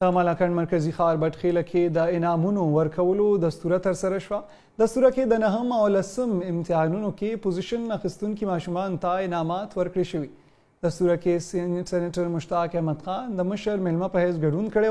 د ملاکنډ مرکزي ښار بټخیله کې د انعامونو ورکولو دستوره ترسره شوه. دستوره کې د 9 او 10 امتحانونو کې پوزیشن اخیستونکي ماشومانو ته انعامات ورکړل شوي. دستوره کې سېنیټر مشتاق احمد خان د مشر میلمه په حیث ګډون کړی.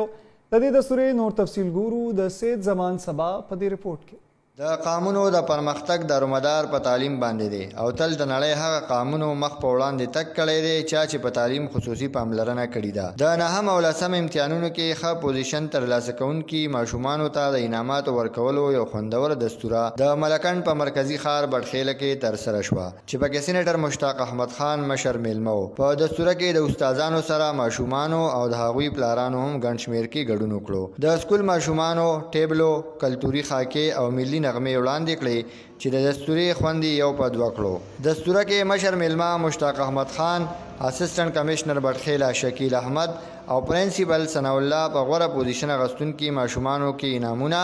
د دې دستورې نور تفصیل ګورو د سید زمان سبا په دې رپورټ کې. د قانونو د پرمختګ دارومدار په تعلیم باندې دی او تل د نړۍ هغه قانونو مخ په وړاندې تک کړی دی چې په تعلیم خصوصي پاملرنه کړې ده. د 9 او 10 امتحانونو کې ښه پوزیشن ترلاسه کوونکي ماشومانو ته د انعاماتو ورکولو یو خوندوره دستوره د ملکنډ په مرکزي ښار بټخیله کې ترسره شوه چې پکې سېنیټر مشتاق احمد خان مشر میلمه و. په دستوره کې د استادانو سره ماشومانو او د هغوی پلارانو هم ګڼ شمېر کې ګډون وکړو. د سکول ماشومانو ټیبلو، کلتوري خاکې او ملي نغمې وړاندې کړې چې د دستورې خوندې یو په دوه کړو. دستوره کې مشر میلمه مشتاق احمد خان، اسسټنټ کمشنر بټخیله شکیل احمد او پرنسپل ثناء الله په غوره پوزیشن اخیستونکي ماشومانو کې انعامونه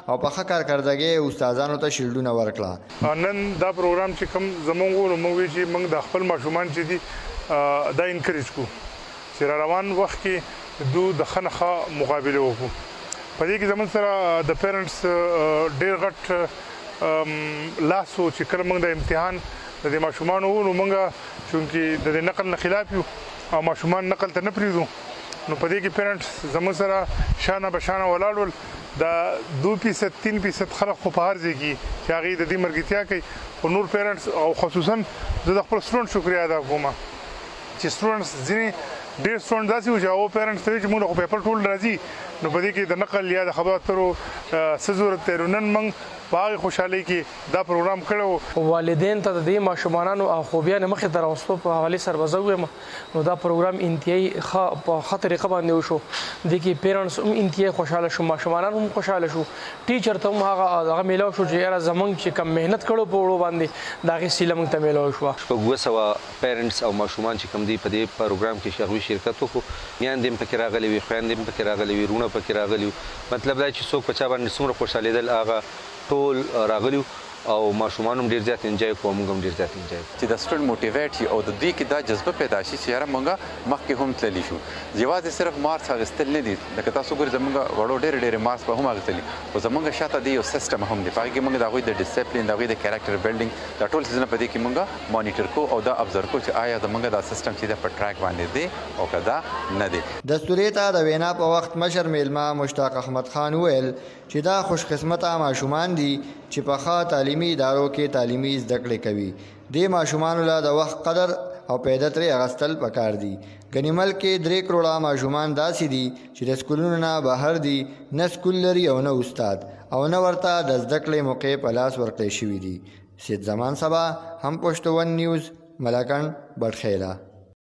او په ښه کارکردګۍ استادانو ته شیلډونه ورکړه. نن دا پروګرام چې کوم زموږ و نو موږ چې موږ د خپل ماشومان چې دي دا انکریج کړو چې را روان وخت کې دو د ښه نه ښه مقابله وکړو. په دې کې زموږ سره د پیرنټس ډېر غټ لاسو چې کله موږ د امتحان د دې ماشومانو و نو موږ چونکې د دې نقل نه خلاف یو او ماشومان نقل ته نه پرېږدو نو په دې کې پیرنټس زموږ سره شانه بشانه ولاړ ول. د 2% 3% خلک خو په هر ځای کې چې هغې د دې ملګرتیا کوي خو نور پیرنټس او خصوصا زه د خپل سټوډنټ شکریه ادا کوم چې سټوډنټس ځینې ډېر سټوډنټ داسې وو چې هغو پیرنټس ته وایي چې موږ خو پیپر ټول راځي نو په دې کې د نقل یا د خبرو اترو څه ضرورت دی. نن موږ په هغې خوشحالۍ کې دا پروګرام کړی و. والدین ته د دې ماشومانو او خوبیانو مخې ته راوستو په حوالې سره به زه ووایم نو دا پروګرام انتهایي ښه په ښه طریقه باندې وشو. دې کې پیرنټس هم انتهایي خوشحاله شو، ماشومان هم خوشحاله شو، ټیچر ته هم هغه میلاو شو چې یاره زموږ چې کم محنت کړو په وړو باندې د هغې سیله موږ ته میلاو شوه. شپږ سوه پیرنټس او ماشومان چې کوم دي په دې پروګرام کې چې هغوی شرکت وکړو. میندې هم پکې راغلې وي، خویندې هم پکې راغلې وي، وروڼه پکې راغلي وو. مطلب دا چې څوک په چا باندې څومره خوشحالېدل هغه ټول راغلي او ماشومان هم ډېر زیات انجوی کوو، موږ هم ډېر زیات انجوی کوو. چې د سټوډنټ موټیویټ شي او د دوی کې دا جذبه پیدا شي چې یاره موږ مخکې هم تللی شو. یوازې صرف مارکس اخیستل نه دي، لکه تاسو ګورئ زموږ وړو ډېرې مارکس به هم اخیستلي خو زموږ شاته د یو سیسټم هم دی په هغې کې موږ د هغوی د ډسپلین، د هغوی د کیریکټر بلډینګ دا ټول څیزونه په دې کې موږ مانیټر کوو او دا ابزرو کوو چې آیا زموږ دا سیسټم چې دی په ټریک باندې دی او که دا نه دی. دستورې ته د وینا په وخت مشر میلمه مشتاق احمد خان وویل چې دا خوشقسمته ماشومان دي چې په ښه تعلیمي ادارو کې تعلیمي زده کړې کوي. دې ماشومانو له د وخت قدر او پیدا ترې اخیستل پکار دي. ګنې ملک کې 3 کروړه ماشومان داسې دي چې د سکولونو نه بهر دي، نه سکول لري او نه استاد او نه ورته د زده کړې موقع په لاس ورکړی شوي دي. سید زمان سبا، هم پشتو ون نیوز، ملاکنډ، بټخیله.